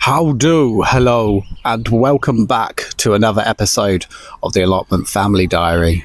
Hello, and welcome back to another episode of the Allotment Family Diary.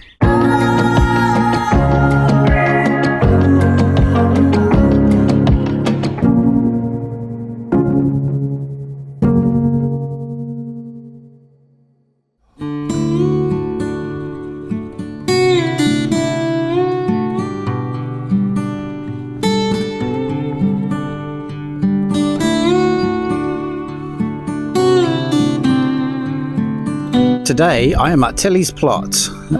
Today I am at Tilly's plot.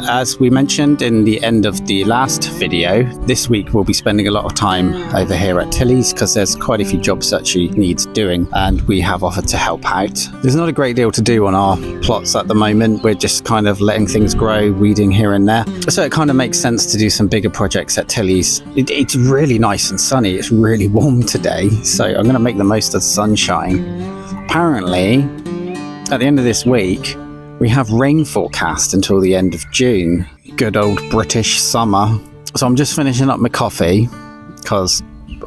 As we mentioned in the end of the last video, this week we'll be spending a lot of time over here at Tilly's because there's quite a few jobs that she needs doing and we have offered to help out. There's not a great deal to do on our plots at the moment. We're just kind of letting things grow, weeding here and there. So it kind of makes sense to do some bigger projects at Tilly's. It's really nice and sunny. It's really warm today, so I'm going to make the most of the sunshine. Apparently, at the end of this week, we have rain forecast until the end of June. Good old British summer. So I'm just finishing up my coffee because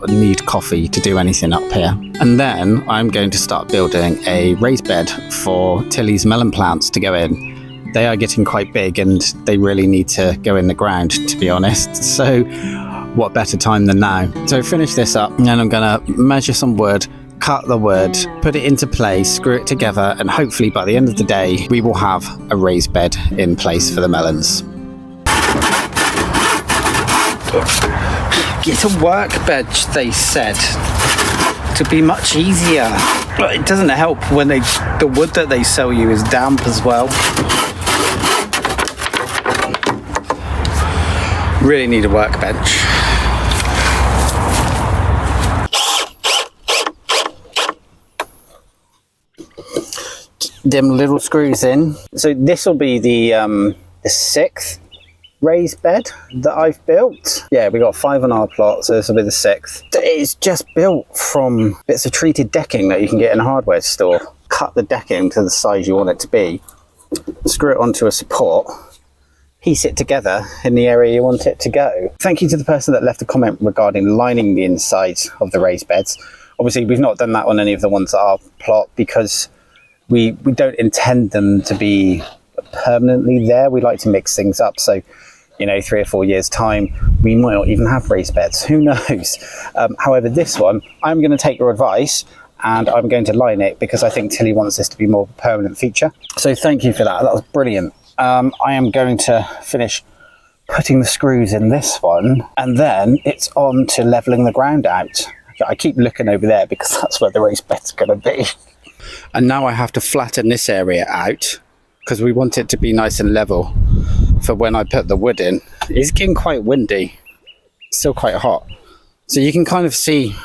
I need coffee to do anything up here. And then I'm going to start building a raised bed for Tilly's melon plants to go in. They are getting quite big and they really need to go in the ground, to be honest. So what better time than now? So finish this up and then I'm gonna measure some wood, cut the wood, put it into place, screw it together, and hopefully by the end of the day we will have a raised bed in place for the melons. Get a workbench, they said, to be much easier. But it doesn't help when the wood that they sell you is damp as well. Really need a workbench. Them little screws in. So this will be the sixth raised bed that I've built. Yeah, we got 5 on our plot, so this will be the 6th. It's just built from bits of treated decking that you can get in a hardware store. Cut the decking to the size you want it to be, screw it onto a support, piece it together in the area you want it to go. Thank you to the person that left a comment regarding lining the insides of the raised beds. Obviously we've not done that on any of the ones at our plot because we don't intend them to be permanently there. We like to mix things up, so 3 or 4 years time we might not even have raised beds, who knows. However, this one I'm going to take your advice and I'm going to line it because I think Tilly wants this to be more of a permanent feature. So thank you for that, that was brilliant. I am going to finish putting the screws in this one and then it's on to leveling the ground out. I keep looking over there because that's where the raised bed's going to be. And now I have to flatten this area out because we want it to be nice and level for when I put the wood in. It's getting quite windy, still quite hot. So you can kind of see,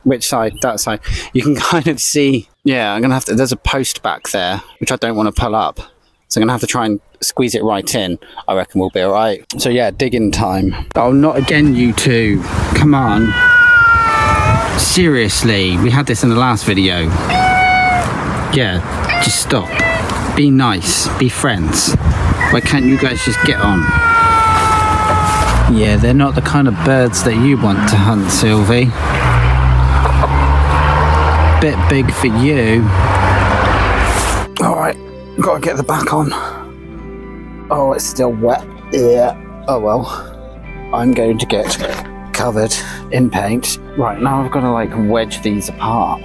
which side, that side. You can kind of see, yeah, I'm going to have to, there's a post back there, which I don't want to pull up. So I'm going to have to try and squeeze it right in. I reckon we'll be all right. So yeah, digging time. Oh, not again, you two. Come on. Seriously, we had this in the last video. Yeah, just stop. Be nice, be friends. Why can't you guys just get on? Yeah, they're not the kind of birds that you want to hunt, Sylvie. Bit big for you. Alright, gotta get the back on. Oh, it's still wet. Yeah, oh well. I'm going to get covered in paint. Right, now I've got to wedge these apart,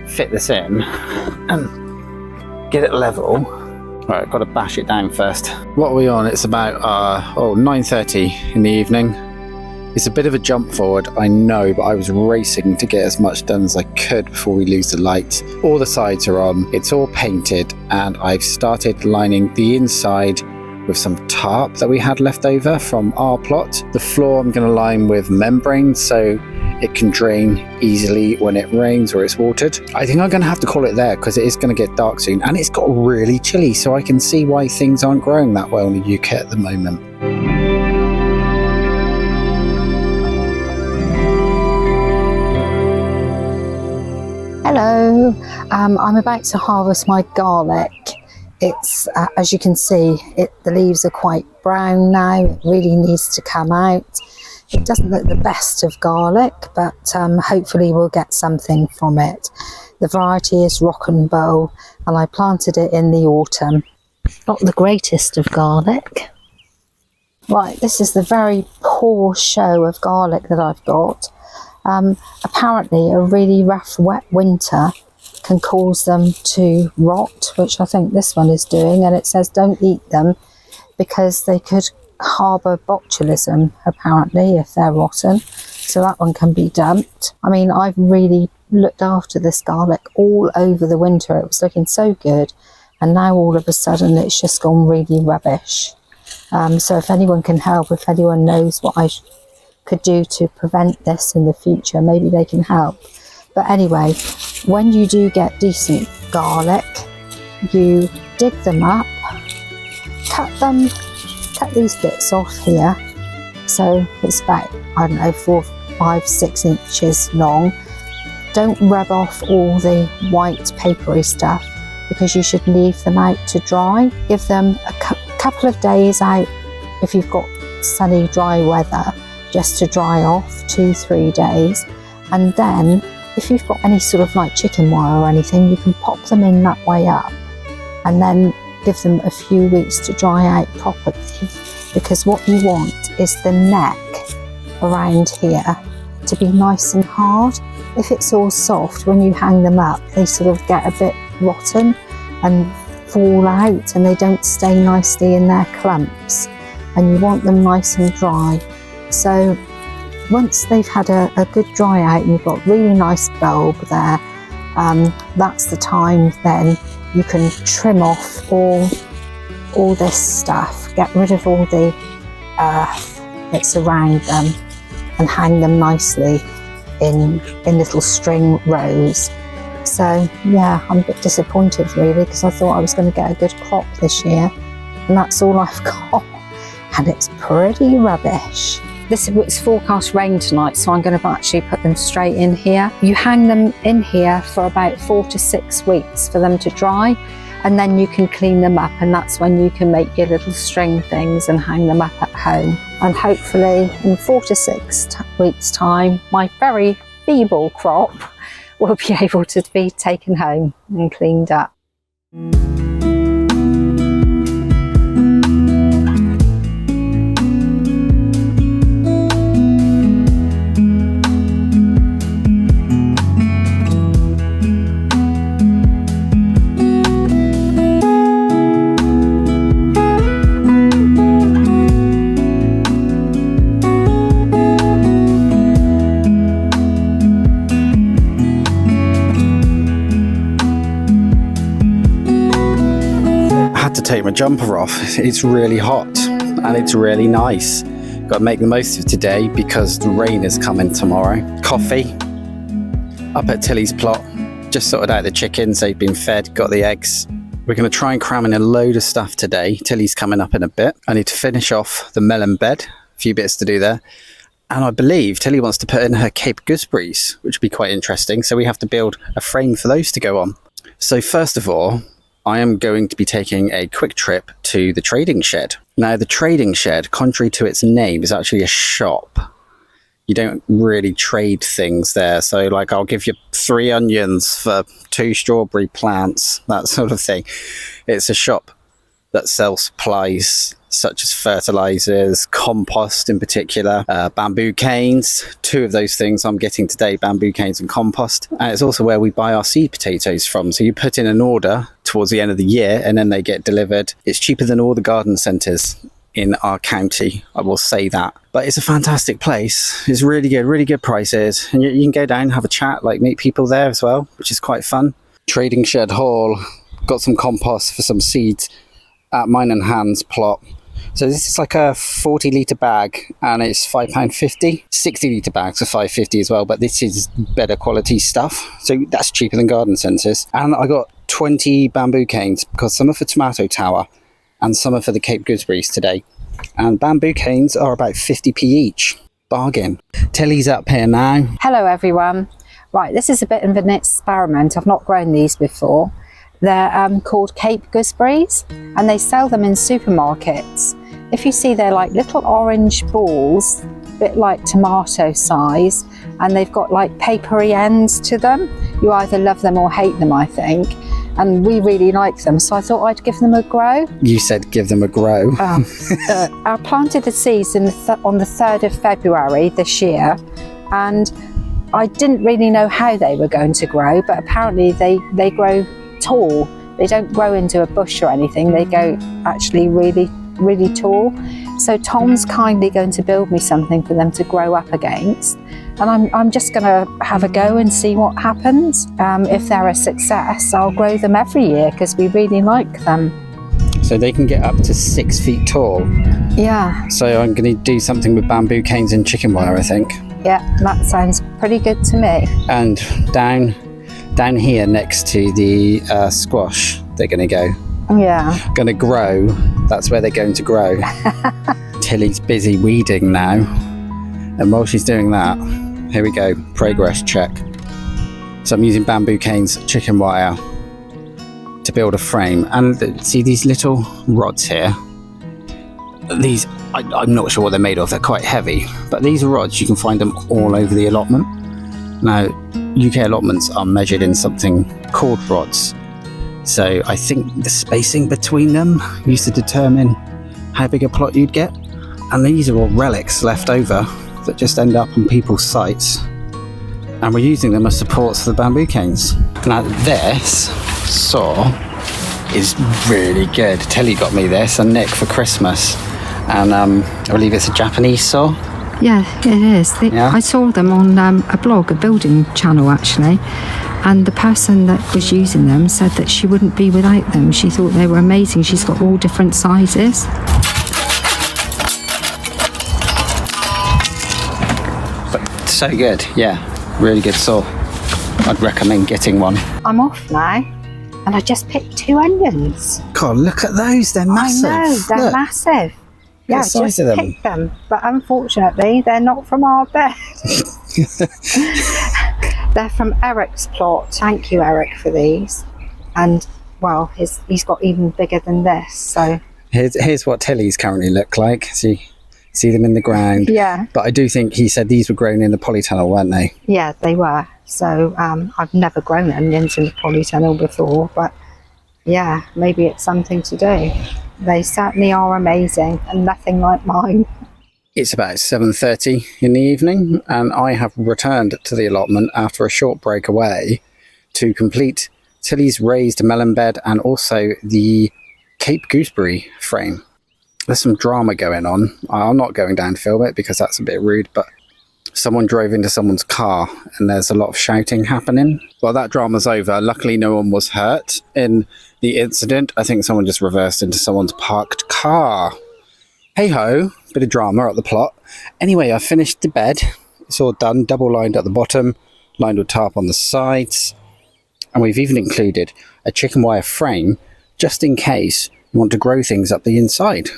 fit this in and get it level. Right, I've got to bash it down first. What are we on? It's about 9:30 in the evening. It's a bit of a jump forward, I know, but I was racing to get as much done as I could before we lose the light. All the sides are on, it's all painted, and I've started lining the inside with some tarp that we had left over from our plot. The floor I'm going to line with membrane so it can drain easily when it rains or it's watered. I think I'm going to have to call it there because it is going to get dark soon and it's got really chilly, so I can see why things aren't growing that well in the UK at the moment. Hello, I'm about to harvest my garlic. It's, as you can see, the leaves are quite brown now. It really needs to come out. It doesn't look the best of garlic, but hopefully we'll get something from it. The variety is Rock and Bowl, and I planted it in the autumn. Not the greatest of garlic. Right, this is the very poor show of garlic that I've got. Apparently a really rough wet winter can cause them to rot, which I think this one is doing, and it says don't eat them because they could harbour botulism apparently if they're rotten, so that one can be dumped. I mean, I've really looked after this garlic all over the winter. It was looking so good, and now all of a sudden it's just gone really rubbish. So if anyone can help, if anyone knows what I could do to prevent this in the future, maybe they can help. But anyway, when you do get decent garlic, you dig them up, cut these bits off here, so it's about, I don't know, 4, 5, 6 inches long. Don't rub off all the white papery stuff because you should leave them out to dry. Give them a couple of days out if you've got sunny, dry weather, just to dry off, 2-3 days. And then if you've got any sort of like chicken wire or anything, you can pop them in that way up and then give them a few weeks to dry out properly, because what you want is the neck around here to be nice and hard. If it's all soft, when you hang them up, they sort of get a bit rotten and fall out, and they don't stay nicely in their clumps, and you want them nice and dry. So once they've had a good dry out and you've got really nice bulb there, that's the time then you can trim off all this stuff, get rid of all the earth that's around them, and hang them nicely in little string rows. So yeah, I'm a bit disappointed really, because I thought I was going to get a good crop this year, and that's all I've got, and it's pretty rubbish. It's forecast rain tonight, so I'm going to actually put them straight in here. You hang them in here for about 4 to 6 weeks for them to dry, and then you can clean them up, and that's when you can make your little string things and hang them up at home. And hopefully in 4 to 6 weeks time, my very feeble crop will be able to be taken home and cleaned up. Take my jumper off. It's really hot and it's really nice. Got to make the most of today because the rain is coming tomorrow. Coffee up at Tilly's plot. Just sorted out the chickens. They've been fed, got the eggs. We're going to try and cram in a load of stuff today. Tilly's coming up in a bit. I need to finish off the melon bed. A few bits to do there. And I believe Tilly wants to put in her Cape Gooseberries, which would be quite interesting. So we have to build a frame for those to go on. So first of all, I am going to be taking a quick trip to the trading shed. Now, the trading shed, contrary to its name, is actually a shop. You don't really trade things there. So, like, I'll give you 3 onions for 2 strawberry plants, that sort of thing. It's a shop that sells supplies such as fertilizers, compost in particular, bamboo canes. 2 of those things I'm getting today, bamboo canes and compost. And it's also where we buy our seed potatoes from. So you put in an order towards the end of the year and then they get delivered. It's cheaper than all the garden centres in our county, I will say that. But it's a fantastic place. It's really good prices. And you can go down, have a chat, like meet people there as well, which is quite fun. Trading shed haul, got some compost for some seeds at mine and Hans plot. So this is like a 40 litre bag and it's £5.50. 60 litre bags are £5.50 as well, but this is better quality stuff. So that's cheaper than garden centres. And I got 20 bamboo canes because some are for Tomato Tower and some are for the Cape Gooseberries today. And bamboo canes are about 50p each. Bargain. Tilly's up here now. Hello everyone. Right, this is a bit of an experiment. I've not grown these before. They're called Cape Gooseberries and they sell them in supermarkets. If you see, they're like little orange balls bit like tomato size, and they've got like papery ends to them. You either love them or hate them, I think. And we really like them, so I thought I'd give them a grow. You said give them a grow. I planted the seeds on the 3rd of February this year, and I didn't really know how they were going to grow, but apparently they grow tall. They don't grow into a bush or anything. They go actually really, really tall. So Tom's kindly going to build me something for them to grow up against. And I'm just going to have a go and see what happens. If they're a success, I'll grow them every year because we really like them. So they can get up to 6 feet tall. Yeah. So I'm going to do something with bamboo canes and chicken wire, I think. Yeah, that sounds pretty good to me. And down here next to the squash, they're going to go. Yeah. Going to grow. That's where they're going to grow. Tilly's busy weeding now. And while she's doing that, here we go, progress check. So I'm using bamboo canes, chicken wire to build a frame. And see these little rods here? These, I'm not sure what they're made of, they're quite heavy. But these rods, you can find them all over the allotment. Now, UK allotments are measured in something called rods. So I think the spacing between them used to determine how big a plot you'd get. And these are all relics left over that just end up on people's sites. And we're using them as supports for the bamboo canes. Now this saw is really good. Tilly got me this and Nick for Christmas. And I believe it's a Japanese saw. Yeah, it is. I saw them on a blog, a building channel actually. And the person that was using them said that she wouldn't be without them. She thought they were amazing. She's got all different sizes. So good, yeah, really good saw. I'd recommend getting one. I'm off now, and I just picked 2 onions. God, look at those, they're massive. I know, they're massive. Yeah, the size just of them. picked them, but unfortunately they're not from our bed. They're from Eric's plot. Thank you, Eric, for these. And well, he's got even bigger than this. So here's what Tilly's currently look like. See them in the ground. Yeah. But I do think he said these were grown in the polytunnel, weren't they? Yeah, they were. So I've never grown onions in the polytunnel before, but yeah, maybe it's something to do. They certainly are amazing and nothing like mine. It's about 7:30 in the evening and I have returned to the allotment after a short break away to complete Tilly's raised melon bed and also the Cape Gooseberry frame. There's some drama going on. I'm not going down to film it because that's a bit rude, but someone drove into someone's car and there's a lot of shouting happening. Well, that drama's over. Luckily, no one was hurt in the incident. I think someone just reversed into someone's parked car. Hey ho, bit of drama at the plot. Anyway, I finished the bed. It's all done, double lined at the bottom, lined with tarp on the sides. And we've even included a chicken wire frame just in case you want to grow things up the inside.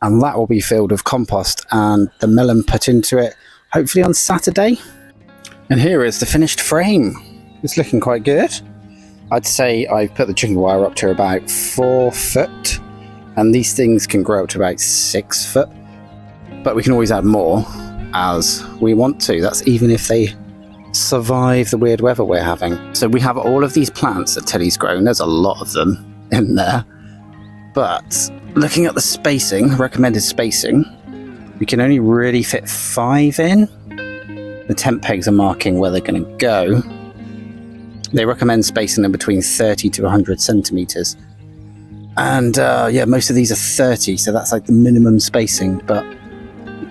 And that will be filled with compost and the melon put into it, hopefully on Saturday. And here is the finished frame. It's looking quite good. I'd say I've put the chicken wire up to about 4 foot, and these things can grow up to about 6 foot. But we can always add more as we want to. That's even if they survive the weird weather we're having. So we have all of these plants that Tilly's grown. There's a lot of them in there. But looking at the spacing, recommended spacing, we can only really fit 5 in. The tent pegs are marking where they're going to go. They recommend spacing them between 30 to 100 centimetres. And yeah, most of these are 30, so that's like the minimum spacing. But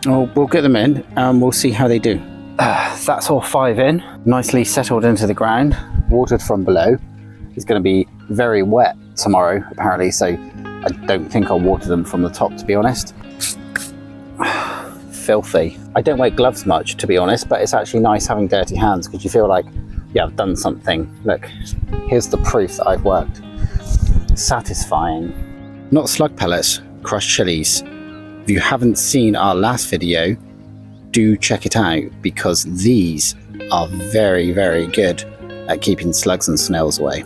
we'll get them in and we'll see how they do. That's all 5 in, nicely settled into the ground, watered from below. It's going to be very wet tomorrow, apparently, so I don't think I'll water them from the top, to be honest. Filthy. I don't wear gloves much, to be honest, but it's actually nice having dirty hands because you feel like, yeah, I've done something. Look, here's the proof that I've worked. Satisfying. Not slug pellets, crushed chilies. If you haven't seen our last video, do check it out because these are very, very good at keeping slugs and snails away.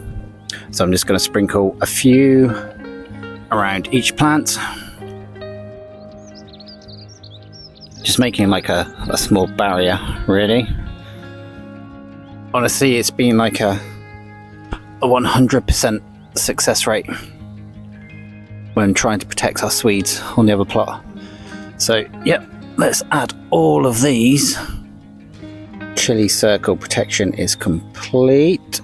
So I'm just going to sprinkle a few around each plant. Just just making like a small barrier, really. Honestly, it's been like a 100% success rate when trying to protect our Swedes on the other plot. So, yep, let's add all of these. Chili circle protection is complete.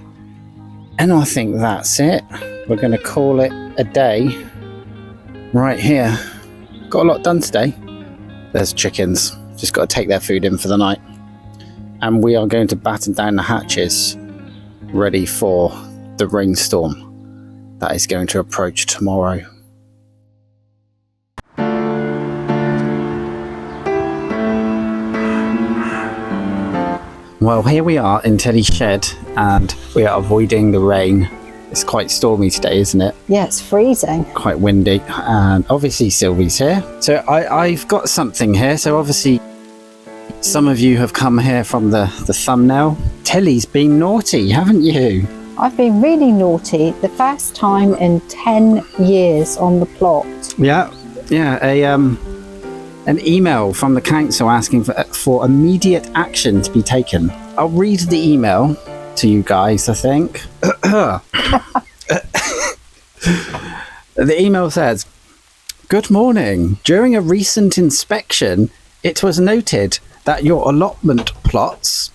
And I think that's it. We're going to call it a day right here. Got a lot done today. There's chickens. Just got to take their food in for the night. And we are going to batten down the hatches, ready for the rainstorm that is going to approach tomorrow. Well, here we are in Teddy's shed, and we are avoiding the rain. It's quite stormy today, isn't it? Yeah, it's freezing. Quite windy, and obviously Sylvie's here. So I've got something here. So obviously some of you have come here from the thumbnail. Tilly's been naughty, haven't you? I've been really naughty. The first time in 10 years on the plot. Yeah. An email from the council asking for immediate action to be taken. I'll read the email to you guys, I think. The email says, "Good morning. During a recent inspection, it was noted that your allotment plots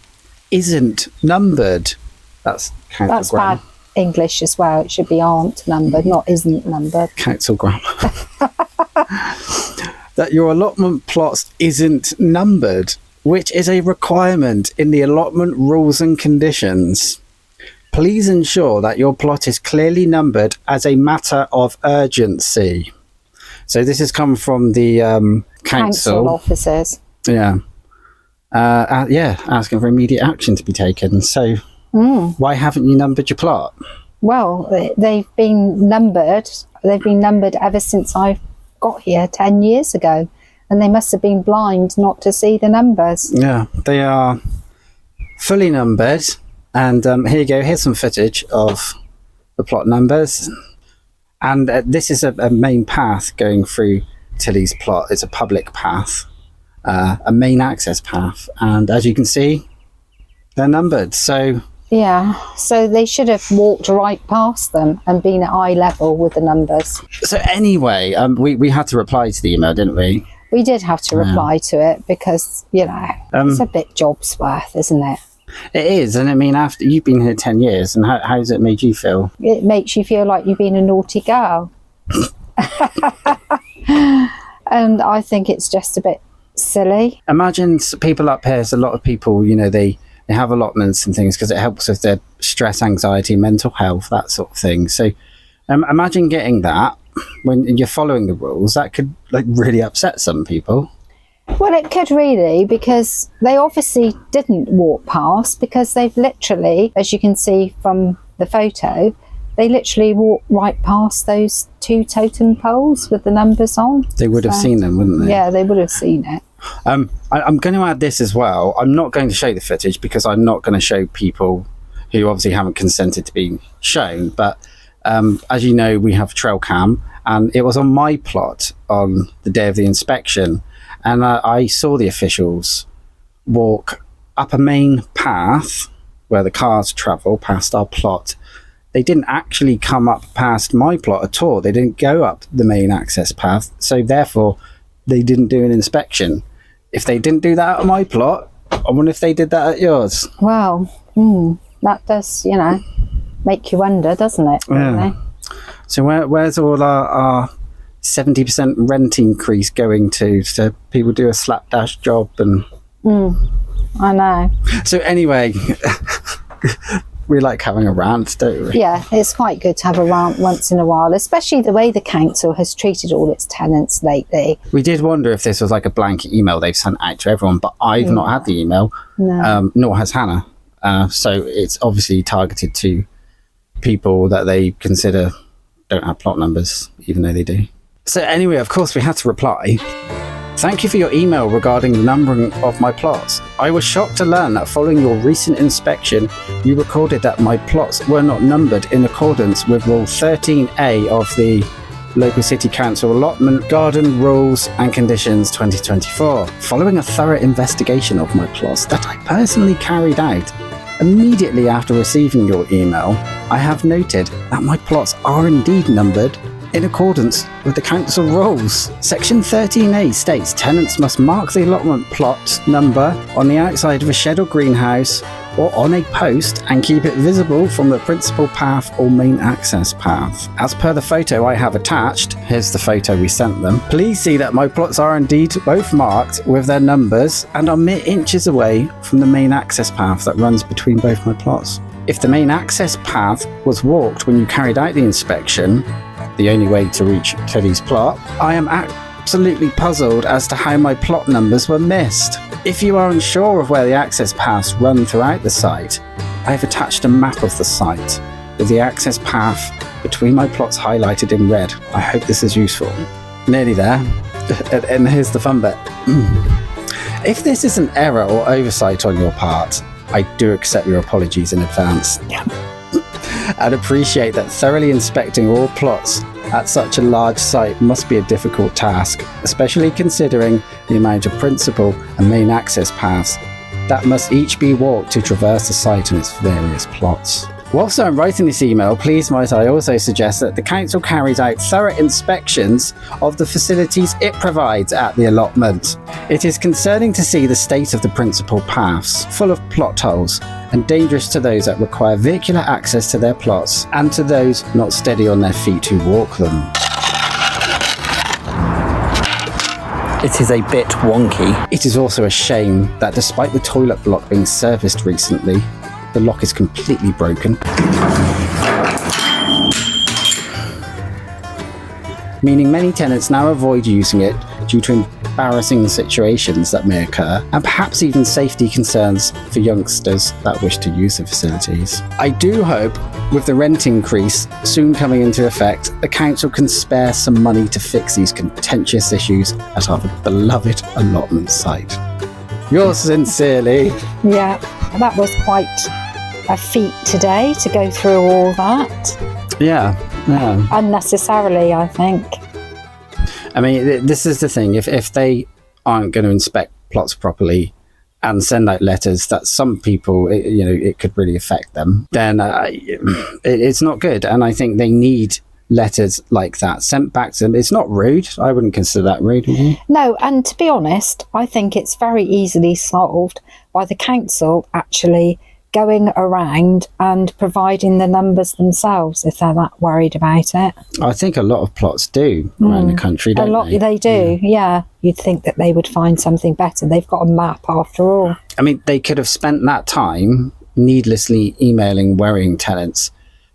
isn't numbered." That's bad English as well. It should be aren't numbered, not isn't numbered. Council grammar. That your allotment plots isn't numbered, which is a requirement in the allotment rules and conditions. Please ensure that your plot is clearly numbered as a matter of urgency. So this has come from the council officers. Yeah. Asking for immediate action to be taken. So why haven't you numbered your plot? Well, they've been numbered. They've been numbered ever since I got here 10 years ago, and they must have been blind not to see the numbers. Yeah, they are fully numbered, and here you go. Here's some footage of the plot numbers, and this is a main path going through Tilly's plot. It's a public path, a main access path, and as you can see, they're numbered. So yeah, so they should have walked right past them and been at eye level with the numbers. So anyway, we had to reply to the email, didn't we? We did have to reply to it because, it's a bit job's worth, isn't it? It is, and I mean, after you've been here 10 years, and how's it made you feel? It makes you feel like you've been a naughty girl. And I think it's just a bit silly. Imagine people up here, there's a lot of people, they have allotments and things because it helps with their stress, anxiety, mental health, that sort of thing. So imagine getting that when you're following the rules. That could really upset some people. Well, it could really, because they obviously didn't walk past, because they've literally, as you can see from the photo, they literally walked right past those 2 totem poles with the numbers on. They would have seen them, wouldn't they? Yeah, they would have seen it. I'm going to add this as well. I'm not going to show the footage because I'm not going to show people who obviously haven't consented to be shown. But as you know, we have trail cam, and it was on my plot on the day of the inspection. And I saw the officials walk up a main path where the cars travel past our plot. They didn't actually come up past my plot at all. They didn't go up the main access path. So therefore, they didn't do an inspection. If they didn't do that at my plot, I wonder if they did that at yours. Well, that does, make you wonder, doesn't it? Yeah. Really? So where's all our 70% rent increase going to? So people do a slapdash job and... I know. So anyway, we like having a rant, don't we? Yeah, it's quite good to have a rant once in a while, especially the way the council has treated all its tenants lately. We did wonder if this was like a blanket email they've sent out to everyone, but I've not had the email, nor has Hannah. So it's obviously targeted to people that they consider don't have plot numbers, even though they do. So anyway, of course, we had to reply. Thank you for your email regarding the numbering of my plots. I was shocked to learn that following your recent inspection, you recorded that my plots were not numbered in accordance with Rule 13A of the Local City Council Allotment Garden Rules and Conditions 2024. Following a thorough investigation of my plots that I personally carried out immediately after receiving your email, I have noted that my plots are indeed numbered in accordance with the council rules. Section 13A states tenants must mark the allotment plot number on the outside of a shed or greenhouse or on a post and keep it visible from the principal path or main access path. As per the photo I have attached, here's the photo we sent them, please see that my plots are indeed both marked with their numbers and are mere inches away from the main access path that runs between both my plots. If the main access path was walked when you carried out the inspection, the only way to reach Teddy's plot, I am absolutely puzzled as to how my plot numbers were missed. If you are unsure of where the access paths run throughout the site, I have attached a map of the site with the access path between my plots highlighted in red. I hope this is useful. Nearly there. And here's the fun bit. If this is an error or oversight on your part, I do accept your apologies in advance. I'd appreciate that thoroughly inspecting all plots at such a large site must be a difficult task, especially considering the amount of principal and main access paths that must each be walked to traverse the site and its various plots. Whilst I'm writing this email, please might I also suggest that the council carries out thorough inspections of the facilities it provides at the allotment. It is concerning to see the state of the principal paths, full of plot holes, and dangerous to those that require vehicular access to their plots, and to those not steady on their feet who walk them. It is a bit wonky. It is also a shame that despite the toilet block being serviced recently, the lock is completely broken, meaning many tenants now avoid using it due to embarrassing situations that may occur, and perhaps even safety concerns for youngsters that wish to use the facilities. I do hope, with the rent increase soon coming into effect, the council can spare some money to fix these contentious issues at our beloved allotment site. Yours sincerely. Yeah, that was quite a feat today to go through all that. Yeah. Unnecessarily, I think. I mean, this is the thing. If they aren't going to inspect plots properly and send out letters that some people, it could really affect them, then it's not good. And I think they need letters like that sent back to them. It's not rude. I wouldn't consider that rude. No, and to be honest, I think it's very easily solved by the council actually going around and providing the numbers themselves if they're that worried about it. I think a lot of plots do around the country, don't they? They do, yeah. You'd think that they would find something better. They've got a map after all. I mean, they could have spent that time needlessly emailing worrying tenants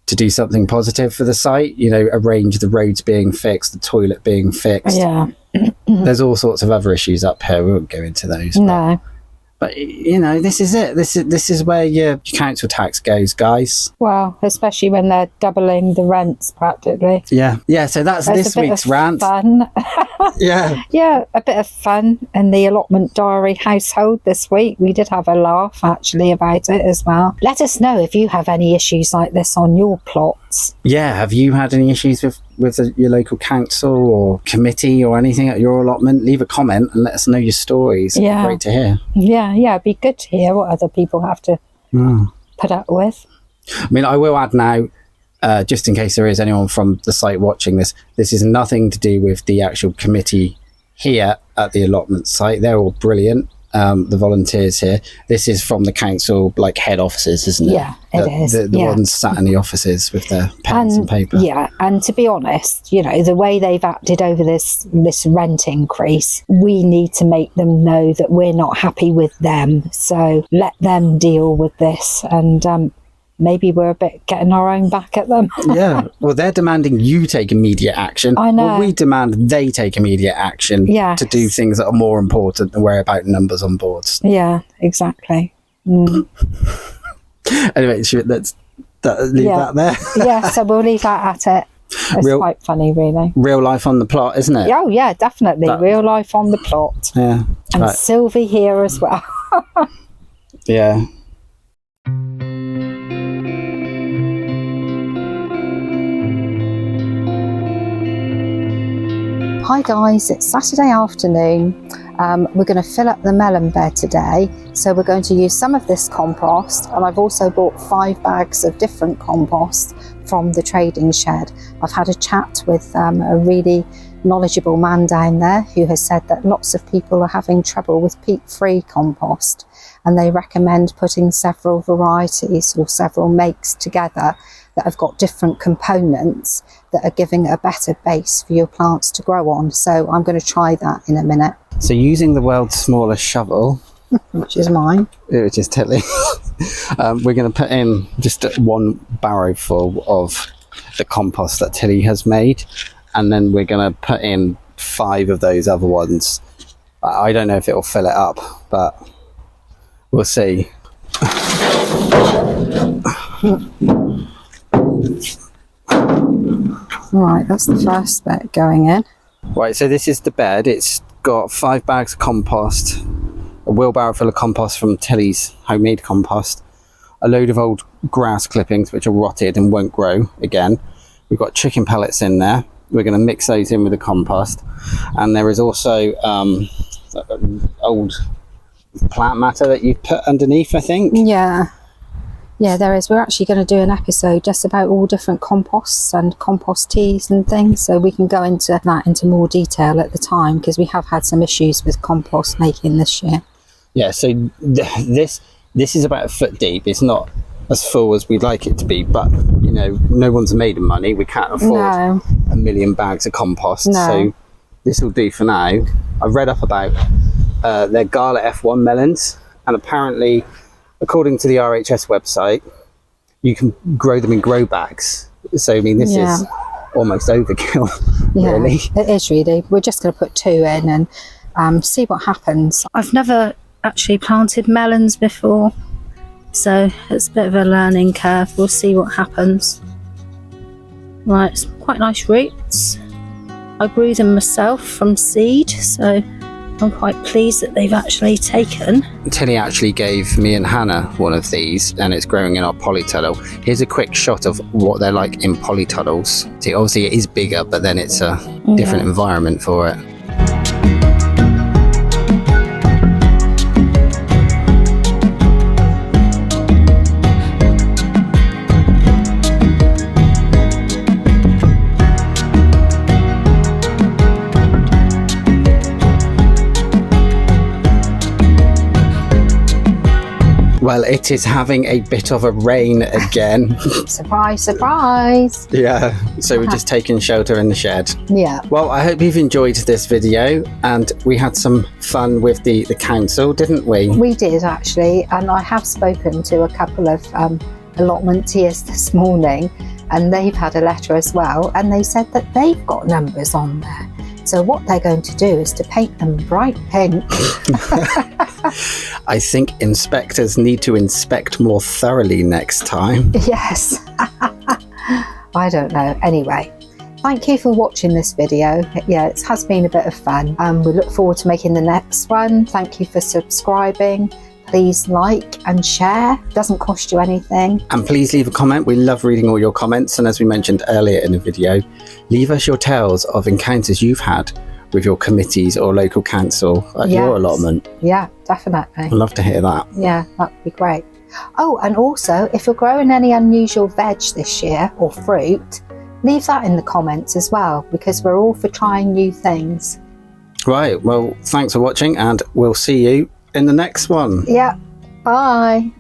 to do something positive for the site, arrange the roads being fixed, the toilet being fixed. Yeah. There's all sorts of other issues up here. We won't go into those. No. But this is it. This is where your council tax goes, guys. Well, especially when they're doubling the rents practically. Yeah. So that's this week's rant. Fun. Yeah. Yeah, a bit of fun in the Allotment Diary household this week. We did have a laugh actually about it as well. Let us know if you have any issues like this on your plots. Yeah. Have you had any issues with your local council or committee or anything at your allotment? Leave a comment and let us know your stories. Yeah. Great to hear. Yeah, it'd be good to hear what other people have to put up with. I mean, I will add now, just in case there is anyone from the site watching this is nothing to do with the actual committee here at the allotment site. They're all brilliant. The volunteers here. This is from the council, like head offices, isn't it? Yeah, it is. The ones sat in the offices with their pens and paper. Yeah, and to be honest, the way they've acted over this rent increase, we need to make them know that we're not happy with them. So let them deal with this, and maybe we're a bit getting our own back at them. Yeah, well, they're demanding you take immediate action. I know. Well, we demand they take immediate action to do things that are more important than worry about numbers on boards. Yeah, exactly. Anyway, let's leave that there. Yeah, so we'll leave that at it. It's quite funny, really. Real life on the plot, isn't it? Oh, yeah, definitely. Real life on the plot. Yeah. And Sylvie here as well. Yeah. Hi guys, it's Saturday afternoon. We're going to fill up the melon bed today, so we're going to use some of this compost, and I've also bought 5 bags of different compost from the trading shed. I've had a chat with a really knowledgeable man down there who has said that lots of people are having trouble with peat-free compost, and they recommend putting several varieties or several makes together that have got different components that are giving a better base for your plants to grow on. So I'm going to try that in a minute. So using the world's smallest shovel, which is mine, which is Tilly, we're going to put in just 1 barrow full of the compost that Tilly has made, and then we're going to put in 5 of those other ones. I don't know if it will fill it up, but we'll see. Right, that's the first bit going in. Right, so this is the bed. It's got 5 bags of compost, a wheelbarrow full of compost from Tilly's homemade compost, a load of old grass clippings which are rotted and won't grow again. We've got chicken pellets in there. We're going to mix those in with the compost, and there is also old plant matter that you put underneath, I think. Yeah, there is. We're actually going to do an episode just about all different composts and compost teas and things, so we can go into that into more detail at the time, because we have had some issues with compost making this year. Yeah, so this is about 1 foot deep. It's not as full as we'd like it to be, but you know, no one's made of money. We can't afford 1 million bags of compost, so this will do for now. I read up about their Gala F1 melons, and apparently, according to the RHS website, you can grow them in grow bags. So I mean, this is almost overkill. Really. It is really. We're just going to put 2 in and see what happens. I've never actually planted melons before, so it's a bit of a learning curve. We'll see what happens. Right, it's quite nice roots. I grew them myself from seed, so I'm quite pleased that they've actually taken. Tilly actually gave me and Hannah one of these, and it's growing in our polytunnel. Here's a quick shot of what they're like in polytunnels. See, obviously it is bigger, but then it's a different environment for it. Well, it is having a bit of a rain again. Surprise, surprise. Yeah, so we're just taking shelter in the shed. Yeah. Well, I hope you've enjoyed this video, and we had some fun with the council, didn't we? We did actually, and I have spoken to a couple of allotmenteers this morning, and they've had a letter as well, and they said that they've got numbers on there. So what they're going to do is to paint them bright pink. I think inspectors need to inspect more thoroughly next time. Yes. I don't know. Anyway, thank you for watching this video. Yeah, it has been a bit of fun. We look forward to making the next one. Thank you for subscribing. Please like and share. It doesn't cost you anything. And please leave a comment. We love reading all your comments. And as we mentioned earlier in the video, leave us your tales of encounters you've had with your committees or local council at your allotment. Yeah, definitely. I'd love to hear that. Yeah, that would be great. Oh, and also, if you're growing any unusual veg this year or fruit, leave that in the comments as well, because we're all for trying new things. Right, well, thanks for watching, and we'll see you in the next one. Yeah, bye.